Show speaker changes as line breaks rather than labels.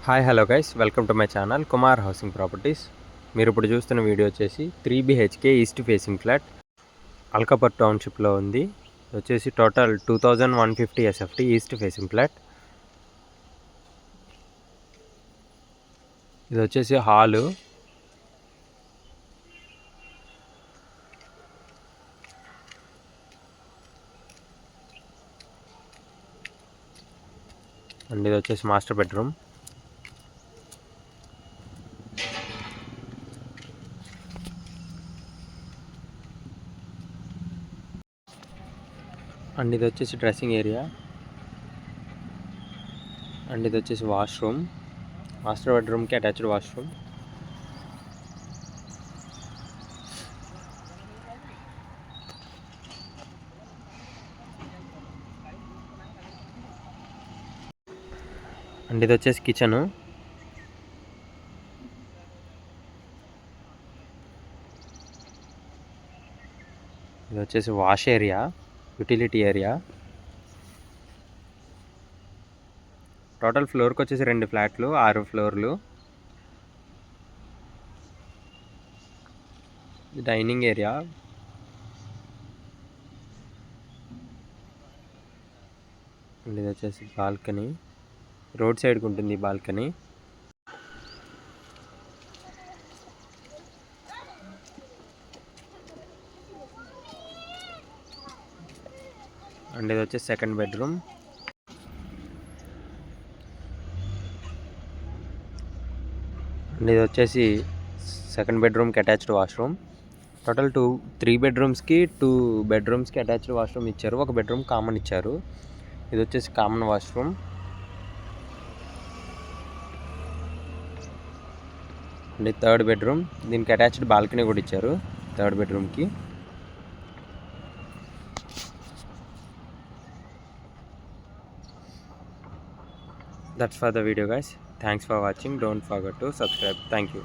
Hi hello guys, welcome to my channel Kumar housing properties. మీరు ఇప్పుడు చూస్తున్న వీడియో వచ్చేసి 3 BHK east facing flat Alkapur టౌన్షిప్లో ఉంది. ఇది వచ్చేసి total 2150 SFT east facing flat. ఇది వచ్చేసి హాలు. అండ్ ఇది వచ్చేసి మాస్టర్ బెడ్రూమ్. అండ్ ఇది వచ్చేసి డ్రెస్సింగ్ ఏరియా. అండ్ ఇది వచ్చేసి వాష్రూమ్. మాస్టర్ బెడ్రూమ్కి అటాచ్డ్ వాష్రూమ్. అండ్ ఇది వచ్చేసి కిచెను. ఇది వచ్చేసి wash area, utility area. Total ఫ్లోర్కి వచ్చేసి 2 ఫ్లాట్లు, 6 ఫ్లోర్లు. Dining area. అండ్ ఇది వచ్చేసి బాల్కనీ. రోడ్ సైడ్కి ఉంటుంది బాల్కనీ. అండ్ ఇది వచ్చేసి సెకండ్ బెడ్రూమ్. అండ్ ఇది వచ్చేసి సెకండ్ బెడ్రూమ్కి అటాచ్డ్ వాష్రూమ్. టోటల్ 3 బెడ్రూమ్స్కి 2 బెడ్రూమ్స్కి అటాచ్డ్ వాష్రూమ్ ఇచ్చారు, ఒక బెడ్రూమ్ కామన్ ఇచ్చారు. ఇది వచ్చేసి common washroom. And third bedroom, దీనికి అటాచ్డ్ బాల్కనీ కూడా ఇచ్చారు థర్డ్ బెడ్రూమ్కి. That's for the video guys. Thanks for watching. Don't forget to subscribe. Thank you.